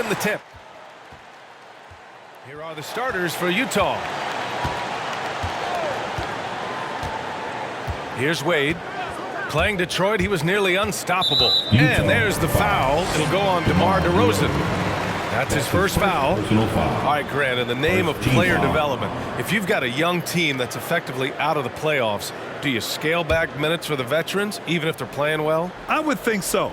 win the tip. Here are the starters for Utah. Here's Wade. Playing Detroit, he was nearly unstoppable. And there's the foul. It'll go on DeMar DeRozan. That's his first foul. All right, Grant, in the name of player development, if you've got a young team that's effectively out of the playoffs, do you scale back minutes for the veterans, even if they're playing well? I would think so.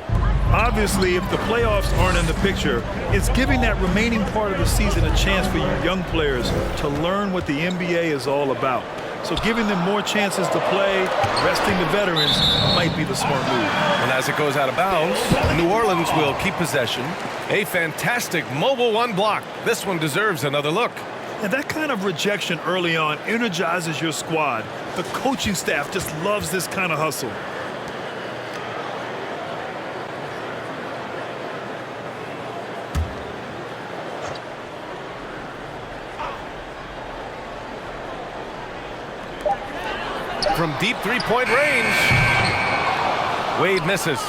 Obviously, if the playoffs aren't in the picture, it's giving that remaining part of the season a chance for you young players to learn what the NBA is all about. So giving them more chances to play, resting the veterans, might be the smart move. And as it goes out of bounds, New Orleans will keep possession. A fantastic mobile one block. This one deserves another look. And that kind of rejection early on energizes your squad. The coaching staff just loves this kind of hustle. From deep three-point range, Wade misses.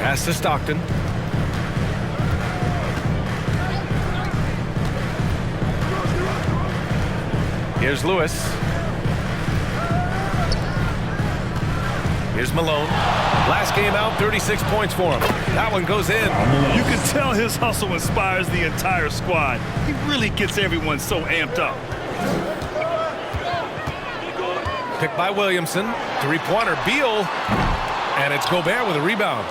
Pass to Stockton. Here's Lewis. Here's Malone. Last game out, 36 points for him. That one goes in. You can tell his hustle inspires the entire squad. He really gets everyone so amped up. Picked by Williamson. Three-pointer, Beal. And it's Gobert with a rebound.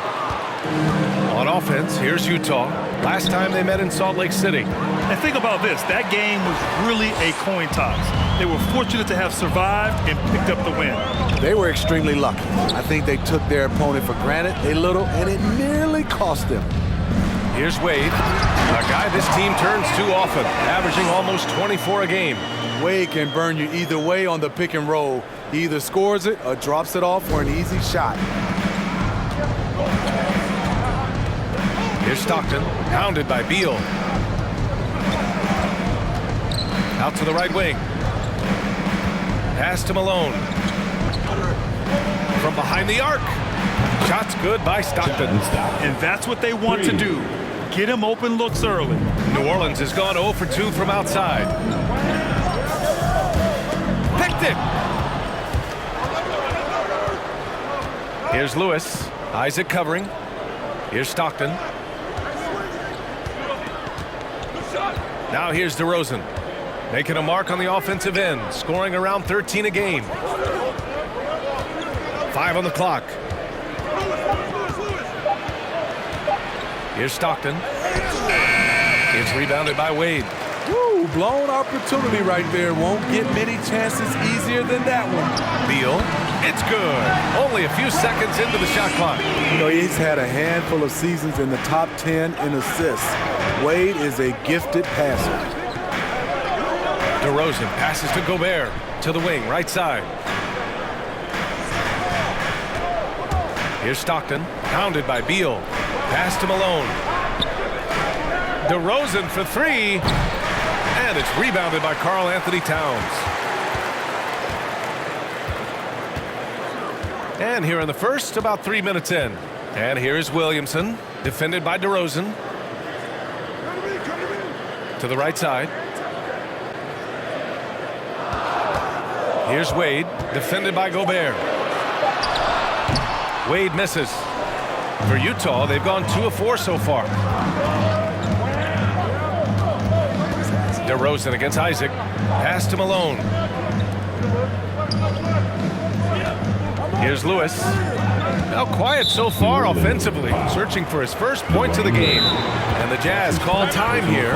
On offense, here's Utah. Last time they met in Salt Lake City. And think about this. That game was really a coin toss. They were fortunate to have survived and picked up the win. They were extremely lucky. I think they took their opponent for granted a little, and it nearly cost them. Here's Wade, a guy this team turns to often, averaging almost 24 a game. Wade can burn you either way on the pick and roll. He either scores it or drops it off for an easy shot. Here's Stockton, pounded by Beal. Out to the right wing. Pass to Malone. From behind the arc. Shot's good by Stockton. And that's what they want to do. Get him open looks early. New Orleans has gone 0 for 2 from outside. Picked it. Here's Lewis. Isaac covering. Here's Stockton. Now here's DeRozan. Making a mark on the offensive end. Scoring around 13 a game. 5 on the clock. Here's Stockton. It's rebounded by Wade. Woo, blown opportunity right there. Won't get many chances easier than that one. Beal. It's good. Only a few seconds into the shot clock. You know, he's had a handful of seasons in the top 10 in assists. Wade is a gifted passer. DeRozan passes to Gobert. To the wing, right side. Here's Stockton. Pounded by Beal. Pass to Malone. DeRozan for three. And it's rebounded by Karl Anthony Towns. And here in the first, about 3 minutes in. And here is Williamson, defended by DeRozan. To the right side. Here's Wade, defended by Gobert. Wade misses. For Utah, they've gone 2 of 4 so far. DeRozan against Isaac. Pass to Malone. Here's Lewis. Now quiet so far offensively, searching for his first points of the game. And the Jazz call time here.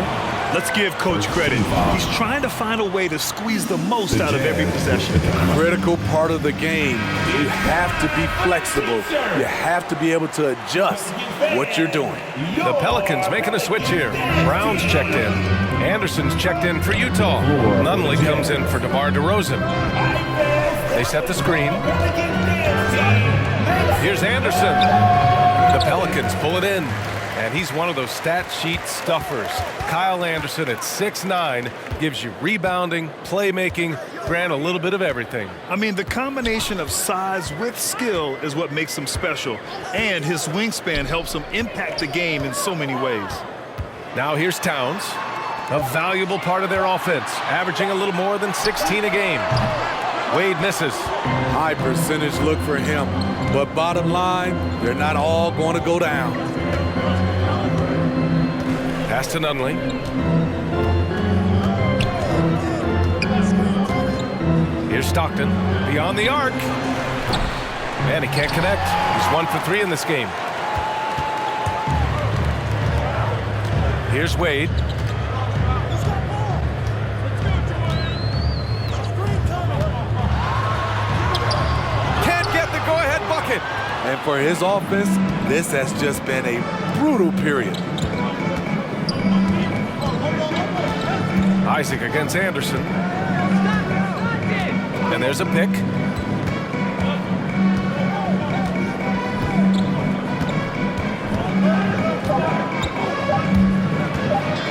Let's give Coach credit. He's trying to find a way to squeeze the most out of every possession. Critical part of the game. You have to be flexible. You have to be able to adjust what you're doing. The Pelicans making a switch here. Brown's checked in. Anderson's checked in for Utah. Nunley comes in for DeMar DeRozan. They set the screen. Here's Anderson. The Pelicans pull it in. And he's one of those stat sheet stuffers. Kyle Anderson at 6'9" gives you rebounding, playmaking, Grant, a little bit of everything. I mean, the combination of size with skill is what makes him special. And his wingspan helps him impact the game in so many ways. Now here's Towns, a valuable part of their offense, averaging a little more than 16 a game. Wade misses. High percentage look for him. But bottom line, they're not all going to go down. Pass to Nunley. Here's Stockton, beyond the arc. Man, he can't connect. He's 1 for 3 in this game. Here's Wade. Can't get the go-ahead bucket. And for his offense, this has just been a brutal period. Isaac against Anderson. And there's a pick.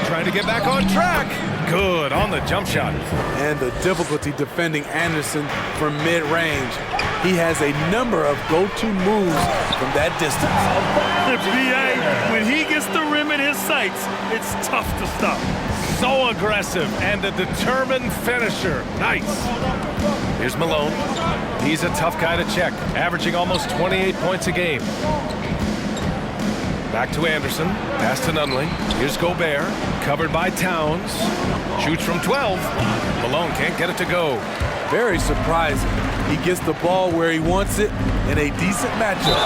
Trying to get back on track. Good on the jump shot. And the difficulty defending Anderson from mid-range. He has a number of go-to moves from that distance. B.A., when he gets the rim in his sights, it's tough to stop. So aggressive and a determined finisher. Nice. Here's Malone. He's a tough guy to check, averaging almost 28 points a game. Back to Anderson. Pass to Nunley. Here's Gobert. Covered by Towns. Shoots from 12. Malone can't get it to go. Very surprising. He gets the ball where he wants it in a decent matchup.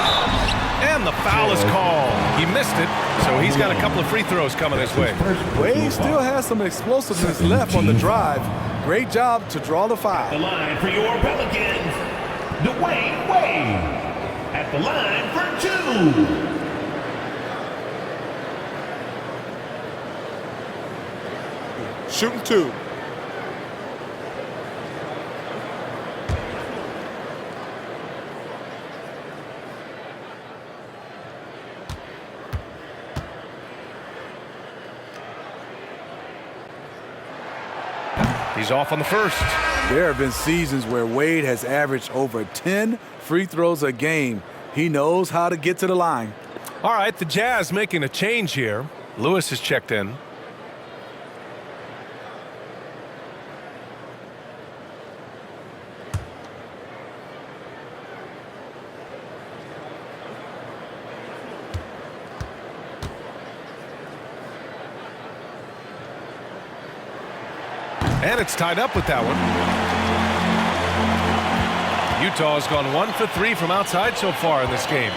And the foul is called. He missed it, so he's got a couple of free throws coming his way. Wade still has some explosiveness left on the drive. Great job to draw the foul. The line for your Pelicans, Dwayne Wade. At the line for 2. Shooting 2. He's off on the first. There have been seasons where Wade has averaged over 10 free throws a game. He knows how to get to the line. All right, the Jazz making a change here. Lewis has checked in. And it's tied up with that one. Utah's gone 1 for 3 from outside so far in this game.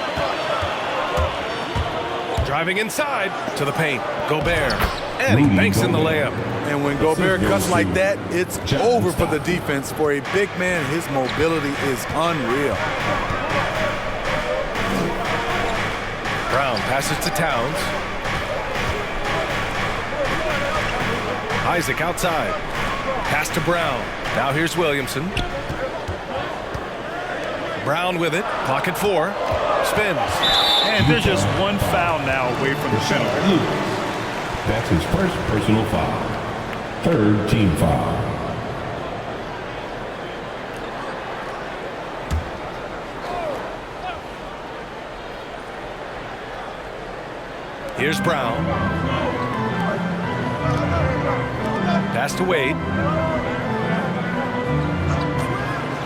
Driving inside to the paint. Gobert. And he banks in the layup. And when Gobert cuts like that, it's over for the defense. For a big man, his mobility is unreal. Brown passes to Towns. Isaac outside. Pass to Brown. Now here's Williamson. Brown with it. Pocket 4. Spins. And there's just one foul now away from the penalty. That's his first personal foul. Third team foul. Here's Brown. Pass to Wade.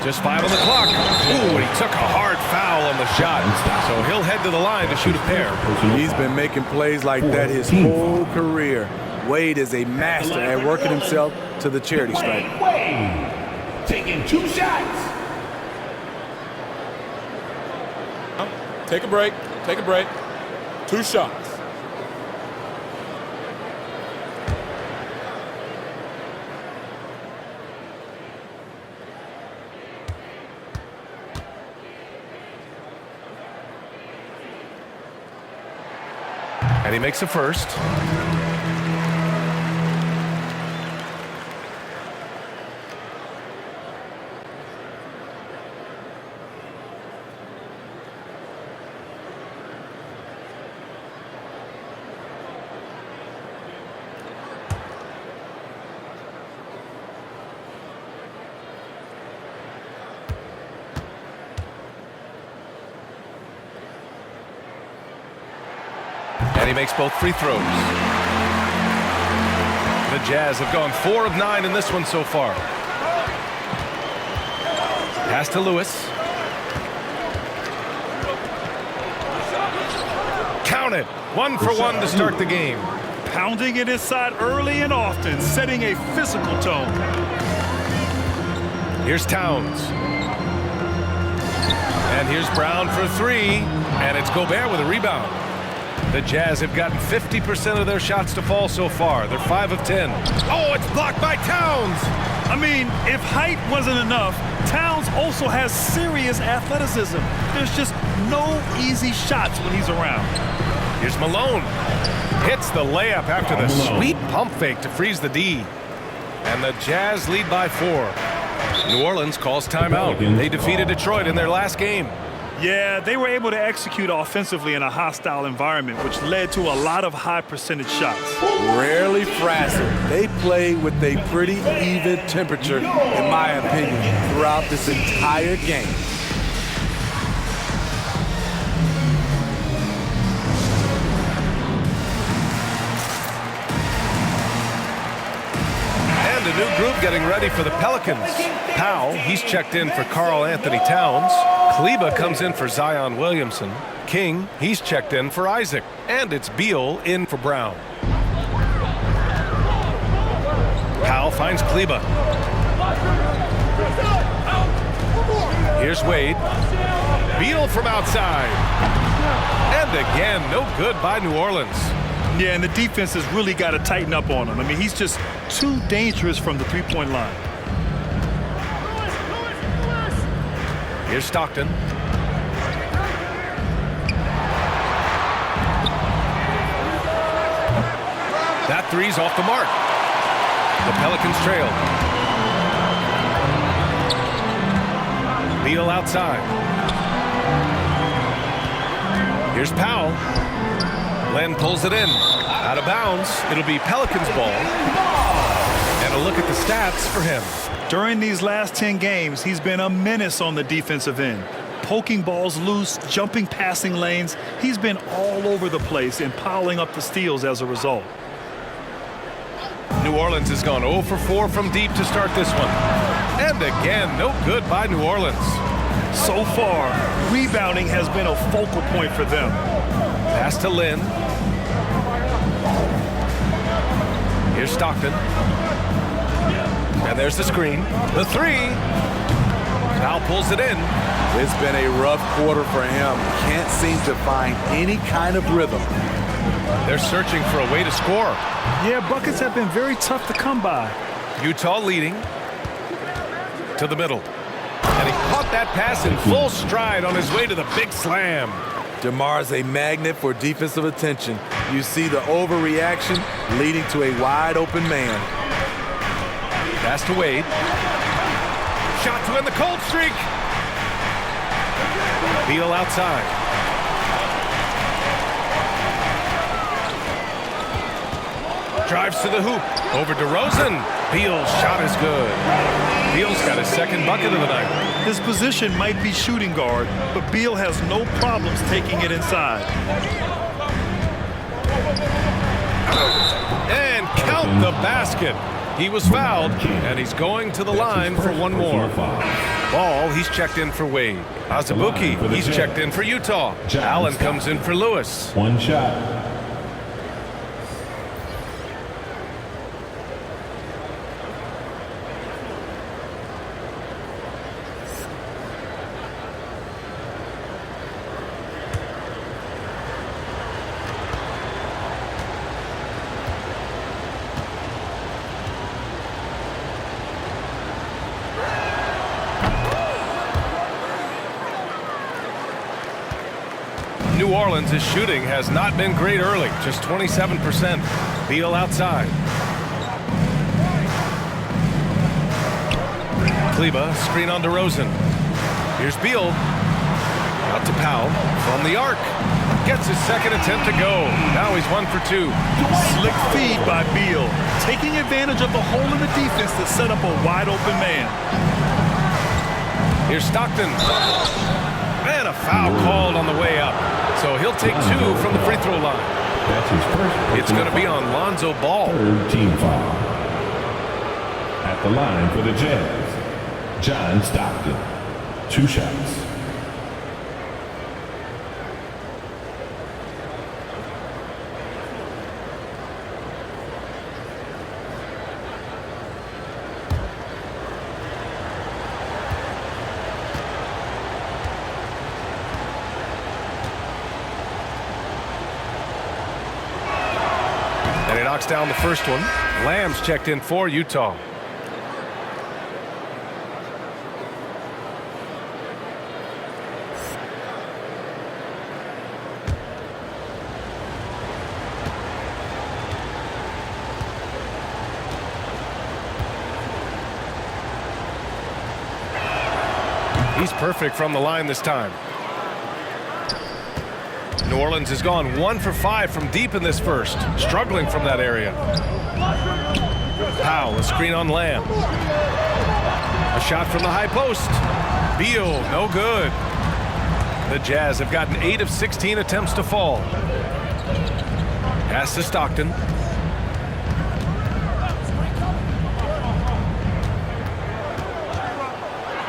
Just 5 on the clock. Ooh, he took a hard foul on the shot. So he'll head to the line to shoot a pair. He's been making plays like that his whole career. Wade is a master at working himself to the charity stripe. Wade taking 2 shots. Take a break. Take a break. 2 shots. And he makes a first. And he makes both free throws. The Jazz have gone 4 of 9 in this one so far. Pass to Lewis. Count it. 1 for 1 to start the game. Pounding it inside early and often, setting a physical tone. Here's Towns. And here's Brown for 3. And it's Gobert with a rebound. The Jazz have gotten 50% of their shots to fall so far. They're 5 of 10. Oh, it's blocked by Towns. I mean, if height wasn't enough, Towns also has serious athleticism. There's just no easy shots when he's around. Here's Malone. Hits the layup after the sweet pump fake to freeze the D. And the Jazz lead by 4. New Orleans calls timeout. They defeated Detroit in their last game. Yeah, they were able to execute offensively in a hostile environment, which led to a lot of high percentage shots. Rarely frazzled. They play with a pretty even temperature, in my opinion, throughout this entire game. And a new group getting ready for the Pelicans. Powell, he's checked in for Karl Anthony Towns. Kleba comes in for Zion Williamson. King, he's checked in for Isaac. And it's Beal in for Brown. Powell finds Kleba. Here's Wade. Beal from outside. And again, no good by New Orleans. Yeah, and the defense has really got to tighten up on him. I mean, he's just too dangerous from the three-point line. Here's Stockton. That three's off the mark. The Pelicans trail. Beal outside. Here's Powell. Len pulls it in. Out of bounds. It'll be Pelicans ball. And a look at the stats for him. During these last 10 games, he's been a menace on the defensive end. Poking balls loose, jumping passing lanes. He's been all over the place and piling up the steals as a result. New Orleans has gone 0 for 4 from deep to start this one. And again, no good by New Orleans. So far, rebounding has been a focal point for them. Pass to Lynn. Here's Stockton. And there's the screen. The three. Powell pulls it in. It's been a rough quarter for him. Can't seem to find any kind of rhythm. They're searching for a way to score. Yeah, buckets have been very tough to come by. Utah leading. To the middle. And he caught that pass in full stride on his way to the big slam. DeMar's a magnet for defensive attention. You see the overreaction leading to a wide open man. Pass to Wade. Shot to end the cold streak. Beal outside. Drives to the hoop. Over to Rosen. Beal's shot is good. Beal's got his second bucket of the night. His position might be shooting guard, but Beal has no problems taking it inside. And count the basket. He was fouled, and he's going to the line for one more. Ball, he's checked in for Wade. Azubuike, he's checked in for Utah. Allen comes in for Lewis. One shot. New Orleans' shooting has not been great early, just 27%. Beal outside. Kleba, screen on DeRozan. Here's Beal. Out to Powell from the arc. Gets his second attempt to go. Now he's 1 for 2. Slick feed by Beal, taking advantage of the hole in the defense to set up a wide open man. Here's Stockton. And a foul called on the way up. So he'll take 2 from the free throw line. That's his first personal It's going to be foul. on Lonzo Ball. Third team foul. At the line for the Jazz, John Stockton. 2 shots. And he knocks down the first one. Lamb's checked in for Utah. He's perfect from the line this time. New Orleans has gone 1 for 5 from deep in this first, struggling from that area. Powell, a screen on Lamb. A shot from the high post. Beal, no good. The Jazz have gotten 8 of 16 attempts to fall. Pass to Stockton.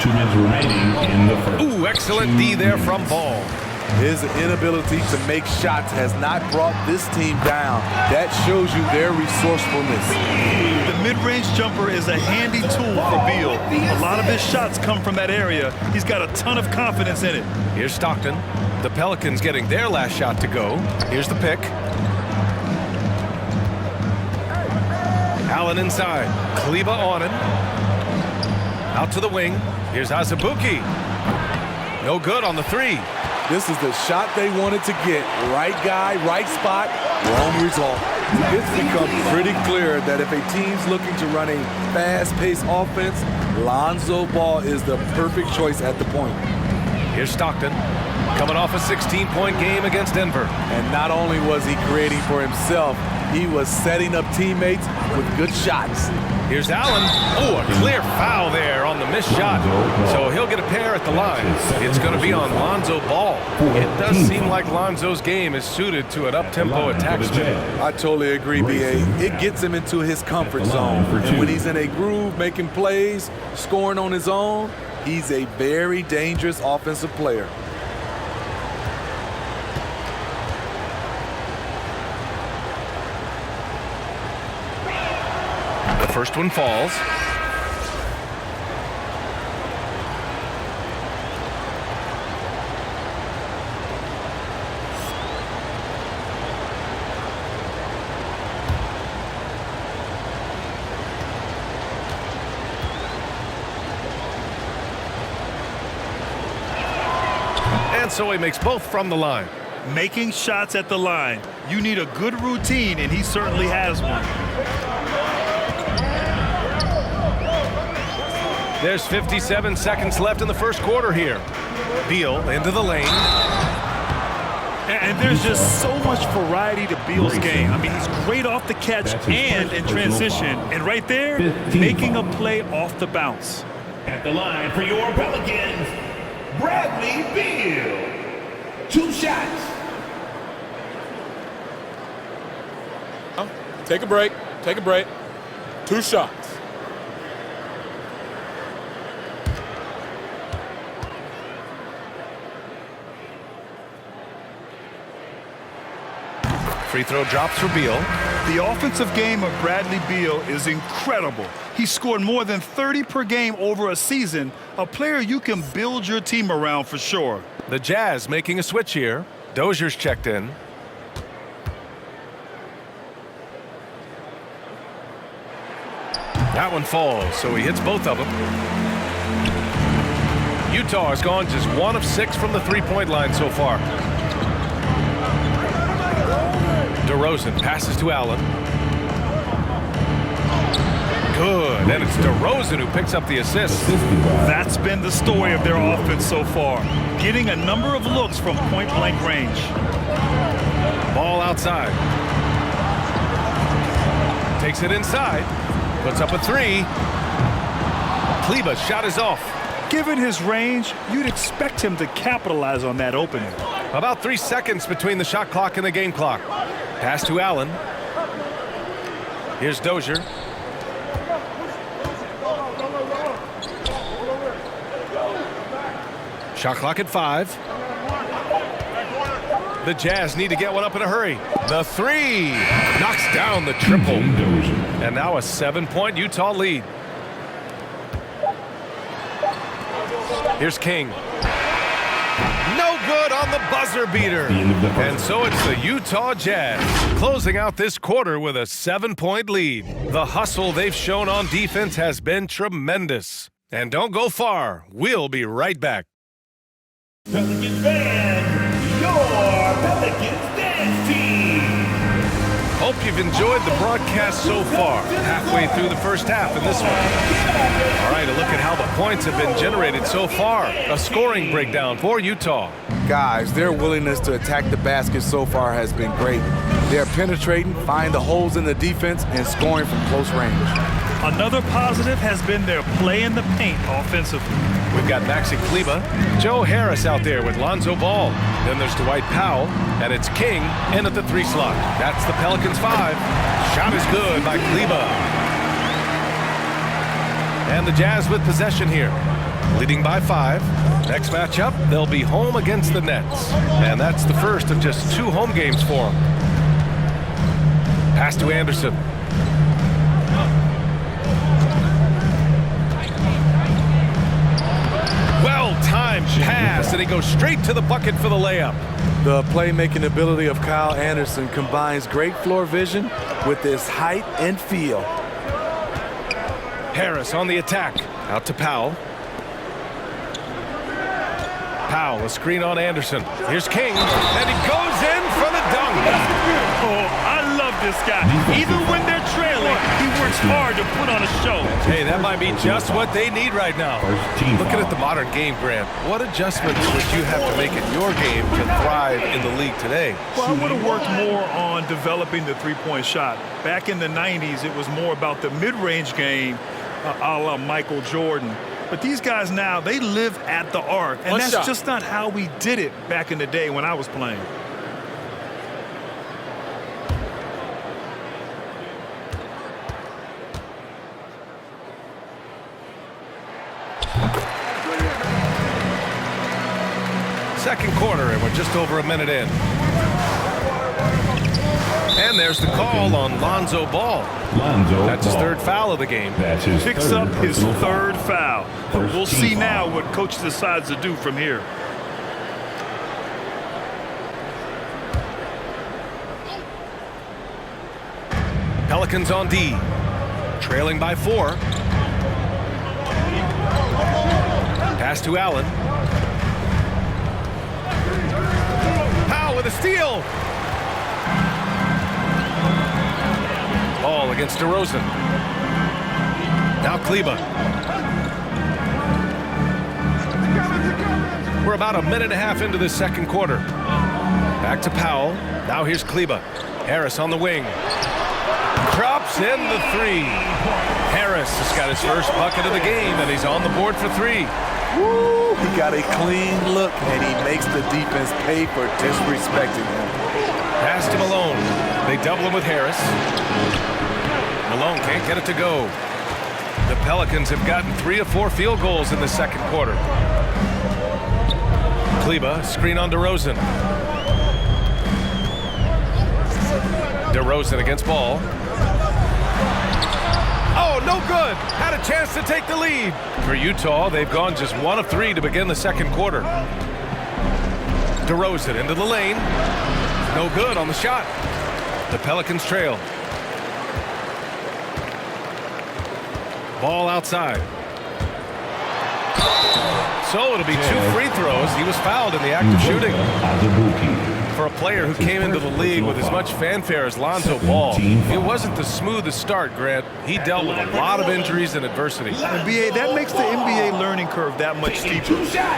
Two minutes remaining in the first. Ooh, excellent D there from Ball. His inability to make shots has not brought this team down. That shows you their resourcefulness. The mid-range jumper is a handy tool for Beal. A lot of his shots come from that area. He's got a ton of confidence in it. Here's Stockton. The Pelicans getting their last shot to go. Here's the pick. Allen inside. Kleba on him. Out to the wing. Here's Azubuike. No good on the 3. This is the shot they wanted to get. Right guy, right spot, wrong result. It's become pretty clear that if a team's looking to run a fast-paced offense, Lonzo Ball is the perfect choice at the point. Here's Stockton. Coming off a 16-point game against Denver. And not only was he creating for himself, he was setting up teammates with good shots. Here's Allen. Oh, a clear foul there on the missed shot. So he'll get a pair at the line. It's going to be on Lonzo Ball. It does seem like Lonzo's game is suited to an up-tempo attack spin. I totally agree, B.A. It gets him into his comfort zone. And when he's in a groove, making plays, scoring on his own, he's a very dangerous offensive player. The first one falls. And so he makes both from the line. Making shots at the line. You need a good routine, and he certainly has one. There's 57 seconds left in the first quarter here. Beal into the lane. And there's just so much variety to Beal's game. I mean, he's great off the catch and in transition. And right there, making a play off the bounce. At the line for your Pelicans, Bradley Beal. 2 shots. Take a break. Take a break. 2 shots. Free throw drops for Beal. The offensive game of Bradley Beal is incredible. He scored more than 30 per game over a season, a player you can build your team around for sure. The Jazz making a switch here. Dozier's checked in. That one falls, so he hits both of them. Utah has gone just 1 of 6 from the three-point line so far. DeRozan passes to Allen. Good, and it's DeRozan who picks up the assist. That's been the story of their offense so far, getting a number of looks from point-blank range. Ball outside. Takes it inside. Puts up a 3. Kleba's shot is off. Given his range, you'd expect him to capitalize on that opening. About 3 seconds between the shot clock and the game clock. Pass to Allen. Here's Dozier. Shot clock at 5. The Jazz need to get one up in a hurry. The three knocks down the triple. And now a 7-point Utah lead. Here's King. No good on the buzzer beater. And so it's the Utah Jazz closing out this quarter with a 7-point lead. The hustle they've shown on defense has been tremendous. And don't go far. We'll be right back. Pelicans band, your Pelicans dance team. Hope you've enjoyed the broadcast so far. Halfway through the first half in this one. All right, a look at how the points have been generated so far. A scoring breakdown for Utah. Guys, their willingness to attack the basket so far has been great. They're penetrating, finding the holes in the defense, and scoring from close range. Another positive has been their play in the paint offensively. We've got Maxi Kleber, Joe Harris out there with Lonzo Ball. Then there's Dwight Powell, and it's King in at the 3 slot. That's the Pelicans 5. Shot is good by Kleber. And the Jazz with possession here, leading by 5. Next matchup, they'll be home against the Nets. And that's the first of just 2 home games for them. Pass to Anderson. Well-timed pass, and he goes straight to the bucket for the layup. The playmaking ability of Kyle Anderson combines great floor vision with his height and feel. Harris on the attack. Out to Powell. Powell, a screen on Anderson. Here's King, and he goes in for the dunk. Oh, I love this guy. Even when they're trailing, he works hard to put on a show. Hey, that might be just what they need right now. Looking at the modern game, Grant, what adjustments would you have to make in your game to thrive in the league today? Well, I would have worked more on developing the three-point shot. Back in the 90s, it was more about the mid-range game, a la Michael Jordan. But these guys now, they live at the arc, and that's just not how we did it back in the day when I was playing. Second quarter, and we're just over a minute in. And there's the call on Lonzo Ball. That's his 3rd foul of the game. Picks up his 3rd foul. But we'll see now what coach decides to do from here. Pelicans on D, trailing by 4. Pass to Allen. Powell with a steal. Ball against DeRozan. Now Kleber. We're about a minute and a half into the second quarter. Back to Powell. Now here's Kleber. Harris on the wing. Drops in the 3. Harris has got his first bucket of the game, and he's on the board for 3. Woo! He got a clean look, and he makes the defense pay for disrespecting him. Pass to Malone. They double him with Harris. Malone can't get it to go. The Pelicans have gotten 3 of 4 field goals in the second quarter. Kleber, screen on DeRozan. DeRozan against Ball. Oh, no good. Had a chance to take the lead. For Utah, they've gone just 1 of 3 to begin the second quarter. DeRozan into the lane. No good on the shot. The Pelicans trail. Ball outside. So it'll be 2 free throws. He was fouled in the act of shooting. For a player who came into the league with as much fanfare as Lonzo Ball, it wasn't the smoothest start, Grant. He dealt with a lot of injuries and adversity. NBA, that makes the NBA learning curve that much steeper.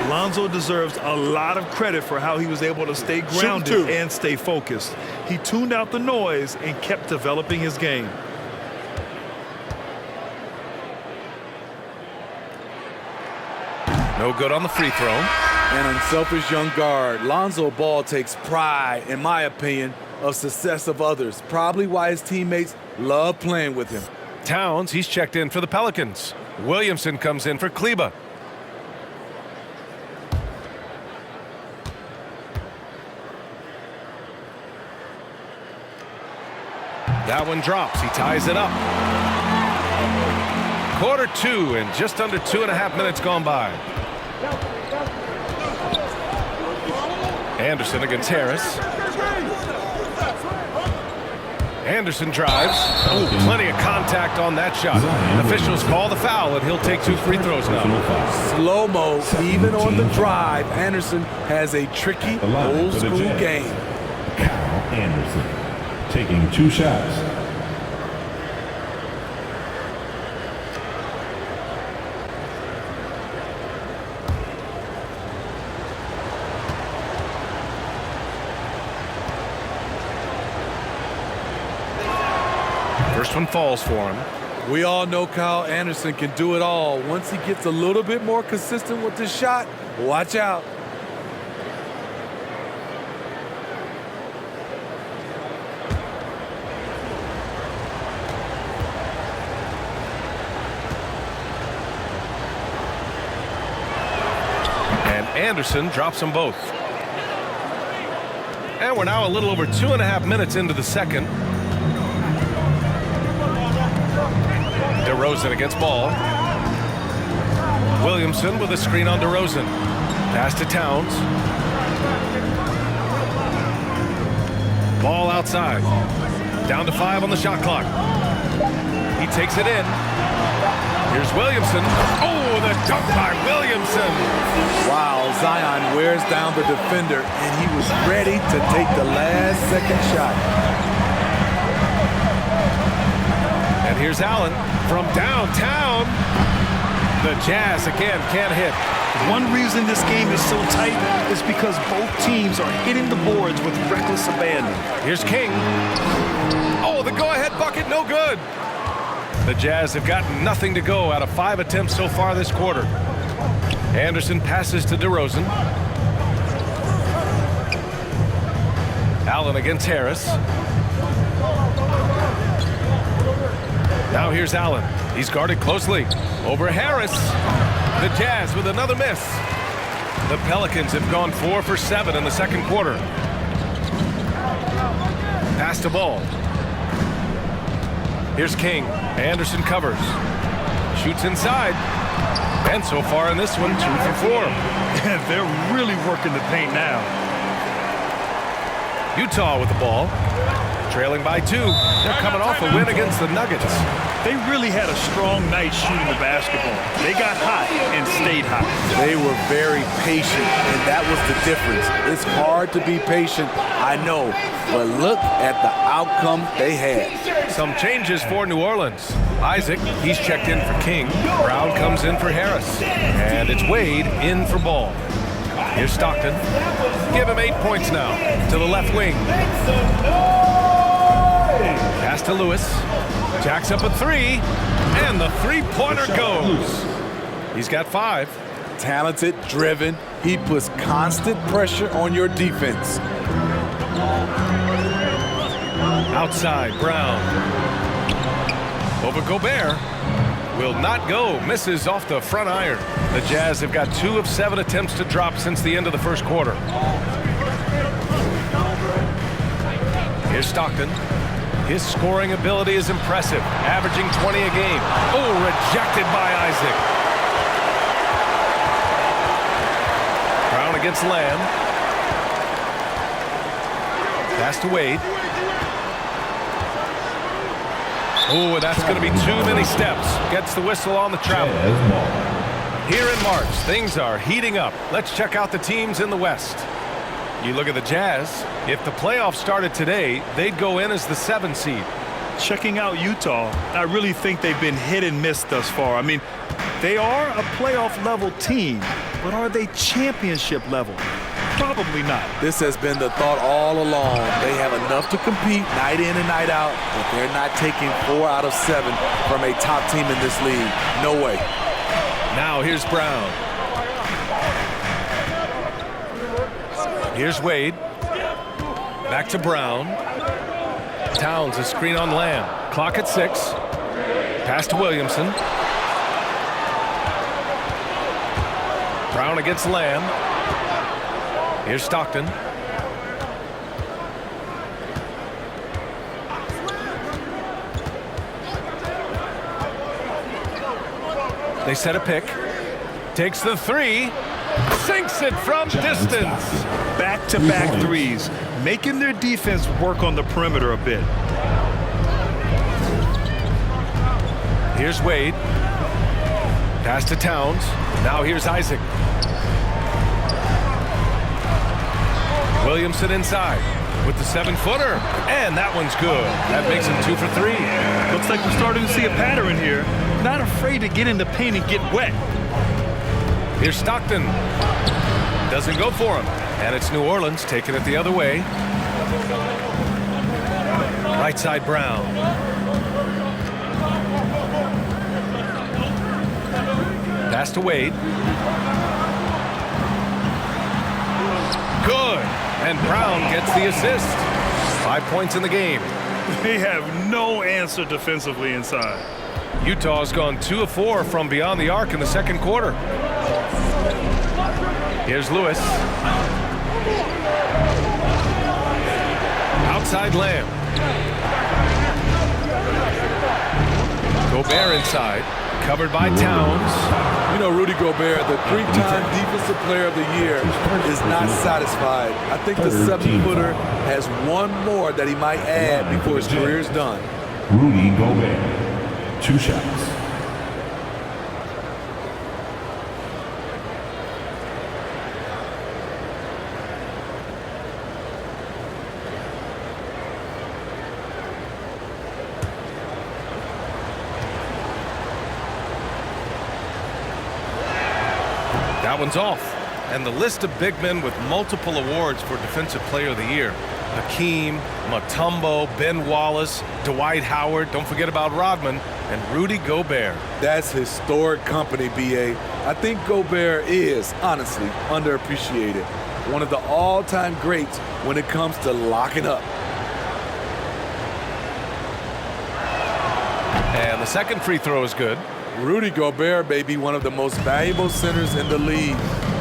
Lonzo deserves a lot of credit for how he was able to stay grounded and stay focused. He tuned out the noise and kept developing his game. No good on the free throw. An unselfish young guard. Lonzo Ball takes pride, in my opinion, of success of others. Probably why his teammates love playing with him. Towns, he's checked in for the Pelicans. Williamson comes in for Kleba. That one drops. He ties it up. Quarter 2 and just under 2.5 minutes gone by. Anderson against Harris. Anderson drives. Oh, plenty of contact on that shot. Officials call the foul, and he'll take 2 free throws now. Slow-mo, even on the drive. Anderson has a tricky, old-school game. Karl Anderson taking 2 shots. First one falls for him. We all know Karl Anderson can do it all. Once he gets a little bit more consistent with the shot, watch out. And Anderson drops them both. And we're now a little over 2.5 minutes into the second. DeRozan against Ball. Williamson with a screen on DeRozan. Pass to Towns. Ball outside. Down to 5 on the shot clock. He takes it in. Here's Williamson. Oh, the dunk by Williamson. Wow, Zion wears down the defender, and he was ready to take the last second shot. And here's Allen from downtown. The Jazz again can't hit. One reason this game is so tight is because both teams are hitting the boards with reckless abandon. Here's King. Oh, the go-ahead bucket, no good. The Jazz have gotten nothing to go out of 5 attempts so far this quarter. Anderson passes to DeRozan. Allen against Harris. Now here's Allen. He's guarded closely. Over Harris. The Jazz with another miss. The Pelicans have gone 4 for 7 in the second quarter. Pass to Ball. Here's King. Anderson covers. Shoots inside. And so far in this one, 2 for 4. They're really working the paint now. Utah with the ball. Trailing by 2. They're coming off a win against the Nuggets. They really had a strong night shooting the basketball. They got hot and stayed hot. They were very patient, and that was the difference. It's hard to be patient, I know, but look at the outcome they had. Some changes for New Orleans. Isaac, he's checked in for King. Brown comes in for Harris. And it's Wade in for Ball. Here's Stockton. Give him 8 points now to the left wing. Pass to Lewis. Jacks up a 3. And the three-pointer goes. He's got 5. Talented, driven. He puts constant pressure on your defense. Outside, Brown. Over Gobert. Will not go. Misses off the front iron. The Jazz have got 2 of 7 attempts to drop since the end of the first quarter. Here's Stockton. His scoring ability is impressive, averaging 20 a game. Oh, rejected by Isaac. Brown against Lamb. Pass to Wade. Oh, that's going to be too many steps. Gets the whistle on the travel. Here in March, things are heating up. Let's check out the teams in the West. You look at the Jazz. If the playoffs started today, they'd go in as the 7 seed. Checking out Utah, I really think they've been hit and miss thus far. I mean, they are a playoff-level team, but are they championship level? Probably not. This has been the thought all along. They have enough to compete night in and night out, but they're not taking 4 out of 7 from a top team in this league. No way. Now here's Brown. Here's Wade. Back to Brown. Towns, a screen on Lamb. Clock at 6. Pass to Williamson. Brown against Lamb. Here's Stockton. They set a pick. Takes the 3. Sinks it from distance. Back-to-back threes, making their defense work on the perimeter a bit. Here's Wade. Pass to Towns. Now here's Isaac. Williamson inside with the 7-footer. And that one's good. That makes him 2 for 3. Looks like we're starting to see a pattern here. Not afraid to get in the paint and get wet. Here's Stockton. Doesn't go for him. And it's New Orleans taking it the other way. Right side Brown. Pass to Wade. Good. And Brown gets the assist. 5 points in the game. They have no answer defensively inside. Utah's gone 2 of 4 from beyond the arc in the second quarter. Here's Lewis. Outside Lamb. Gobert inside. Covered by Towns. You know, Rudy Gobert, the 3-time Defensive Player of the Year, is not satisfied. I think the 7-footer has one more that he might add before his career is done. Rudy Gobert, 2 shots. That one's off. And the list of big men with multiple awards for Defensive Player of the Year. Hakeem, Mutombo, Ben Wallace, Dwight Howard, don't forget about Rodman, and Rudy Gobert. That's historic company, B.A. I think Gobert is, honestly, underappreciated. One of the all-time greats when it comes to locking up. And the second free throw is good. Rudy Gobert may be one of the most valuable centers in the league.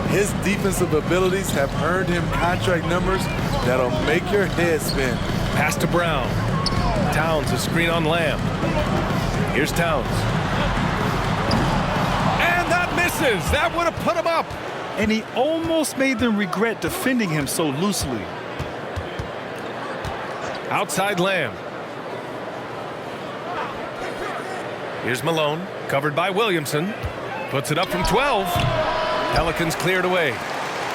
His defensive abilities have earned him contract numbers that'll make your head spin. Pass to Brown. Towns, a screen on Lamb. Here's Towns. And that misses. That would have put him up. And he almost made them regret defending him so loosely. Outside Lamb. Here's Malone, covered by Williamson. Puts it up from 12. Pelicans cleared away.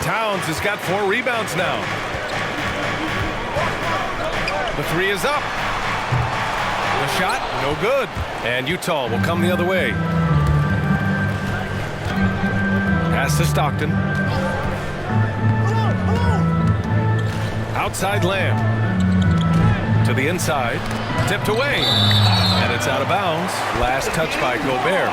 Towns has got 4 rebounds now. The 3 is up. The shot, no good. And Utah will come the other way. Pass to Stockton. Outside Lamb. To the inside. Tipped away. And it's out of bounds. Last touch by Gobert.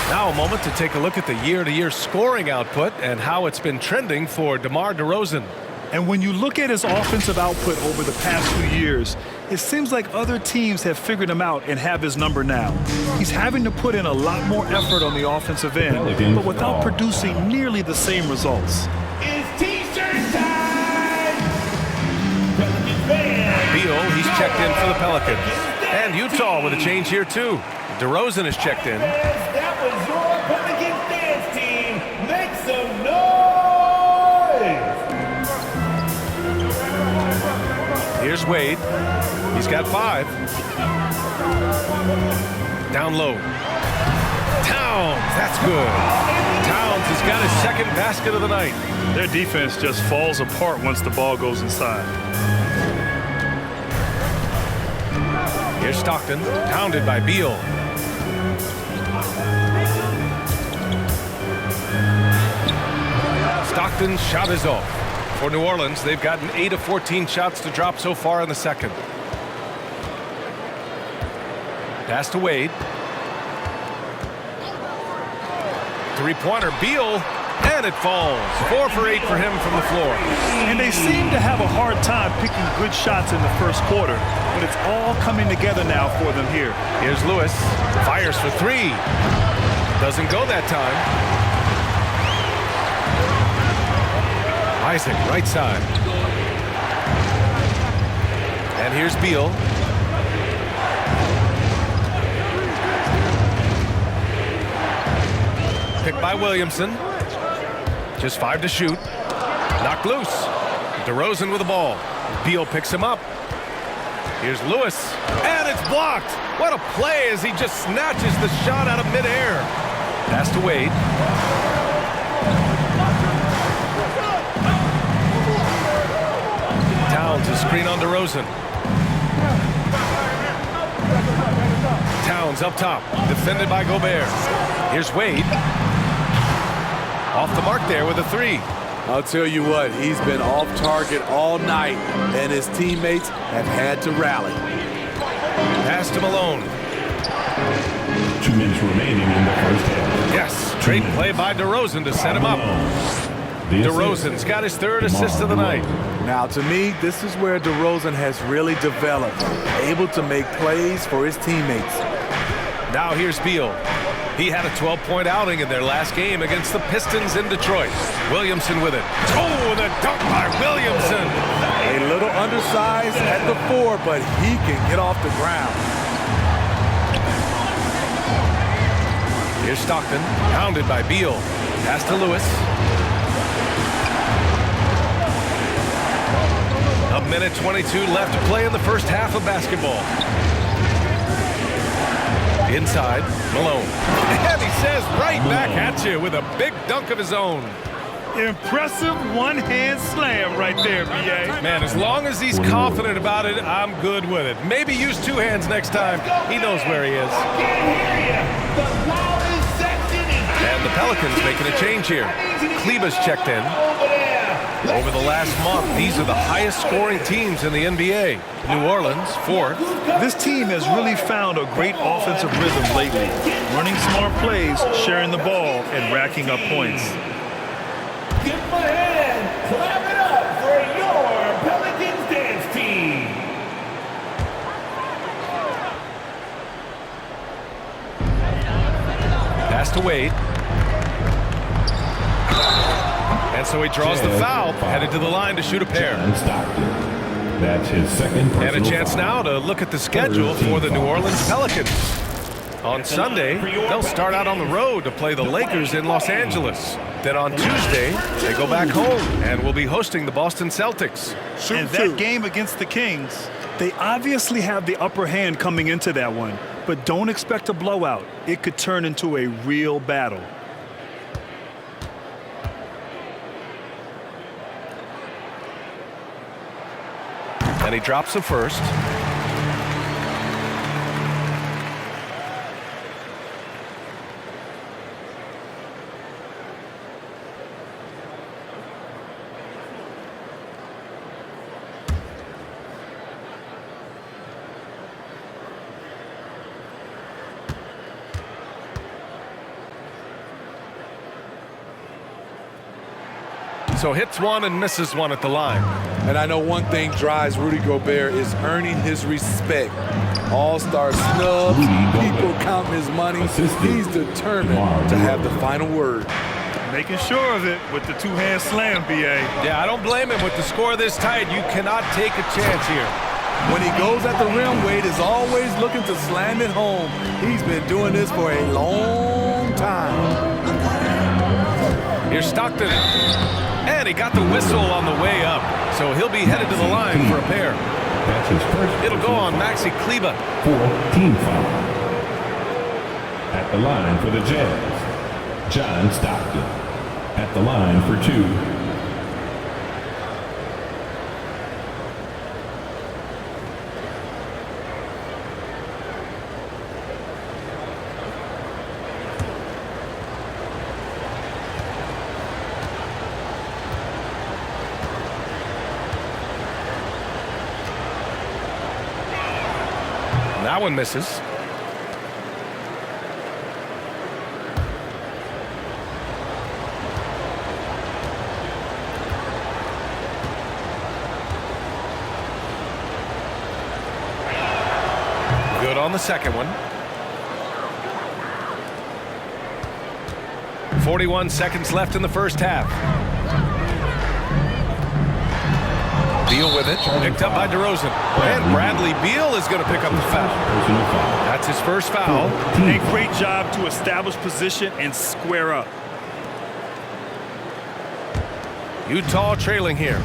Now a moment to take a look at the year-to-year scoring output and how it's been trending for DeMar DeRozan. And when you look at his offensive output over the past few years, it seems like other teams have figured him out and have his number now. He's having to put in a lot more effort on the offensive end, but without producing nearly the same results. It's T-shirt time! Pelicans fans! Beal, he's checked in for the Pelicans. And Utah with a change here too. DeRozan is checked in. That was your Pelicans dance team. Make some noise! Here's Wade. He's got 5. Down low. Towns, that's good. Towns has got his second basket of the night. Their defense just falls apart once the ball goes inside. Here's Stockton, pounded by Beal. Stockton's shot is off. For New Orleans, they've gotten 8 of 14 shots to drop so far in the second. Pass to Wade. Three-pointer, Beal And it falls. 4 for 8 for him from the floor. And they seem to have a hard time picking good shots in the first quarter, but it's all coming together now for them here. Here's Lewis. Fires for 3. Doesn't go that time. Isaac, right side. And here's Beal. Picked by Williamson. Just 5 to shoot. Knocked loose. DeRozan with the ball. Beal picks him up. Here's Lewis. And it's blocked. What a play as he just snatches the shot out of midair. Pass to Wade. Towns a screen on DeRozan. Towns up top. Defended by Gobert. Here's Wade. Off the mark there with a 3. I'll tell you what, he's been off target all night, and his teammates have had to rally. Pass to Malone. 2 minutes remaining in the first half. Yes, great play by DeRozan to set him up. DeRozan's got his 3rd assist of the night. Now, to me, this is where DeRozan has really developed, able to make plays for his teammates. Now here's Beal. He had a 12-point outing in their last game against the Pistons in Detroit. Williamson with it. Oh, the dunk by Williamson. A little undersized at the 4, but he can get off the ground. Here's Stockton, pounded by Beal. Pass to Lewis. A minute 22 left to play in the first half of basketball. Inside, Malone. And he says right back at you with a big dunk of his own. Impressive one-hand slam right there, B.A. Man, as long as he's confident about it, I'm good with it. Maybe use 2 hands next time. He knows where he is. And the Pelicans making a change here. Kleber's checked in. Over the last month, these are the highest scoring teams in the NBA. New Orleans, 4th. This team has really found a great offensive rhythm lately, running smart plays, sharing the ball, and racking up points. Give them a hand. Clap it up for your Pelicans dance team. Pass to Wade. And so he draws the foul, headed to the line to shoot a pair. That's his 2nd personal And a chance foul. now to look at the schedule for the New Orleans Pelicans. On Sunday, they'll start out on the road to play the Lakers in Los Angeles. Then on Tuesday, they go back home and will be hosting the Boston Celtics. And that game against the Kings, they obviously have the upper hand coming into that one, but don't expect a blowout. It could turn into a real battle. And he drops the first. So hits 1 and misses 1 at the line. And I know one thing drives Rudy Gobert is earning his respect. All-star snubs, people count his money. He's determined to have the final word. Making sure of it with the 2-hand slam, B.A. Yeah, I don't blame him. With the score this tight, you cannot take a chance here. When he goes at the rim, Wade is always looking to slam it home. He's been doing this for a long time. Here's Stockton. And he got the whistle on the way up. So he'll be headed to the line for a pair. That's his first. It'll go on Maxi Kleber. 4 team foul. At the line for the Jazz, John Stockton. At the line for 2. That one misses. Good on the second one. 41 seconds left in the first half. Beal with it, picked up by DeRozan. And Bradley Beal is going to pick up the foul. That's his first foul. A great job to establish position and square up. Utah trailing here.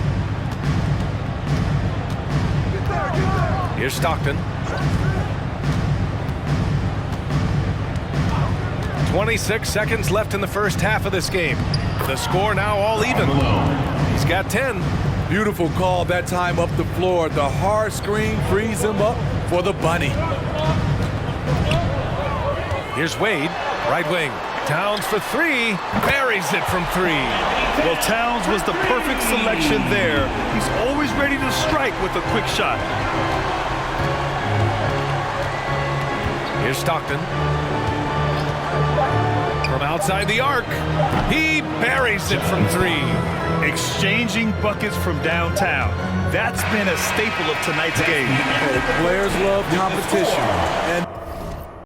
Here's Stockton. 26 seconds left in the first half of this game. The score now all even. He's got 10. Beautiful call that time up the floor. The hard screen frees him up for the bunny. Here's Wade, right wing. Towns for three, buries it from three. Well, Towns was the perfect selection there. He's always ready to strike with a quick shot. Here's Stockton. From outside the arc, he buries it from three. Exchanging buckets from downtown. That's been a staple of tonight's game. Players love competition. And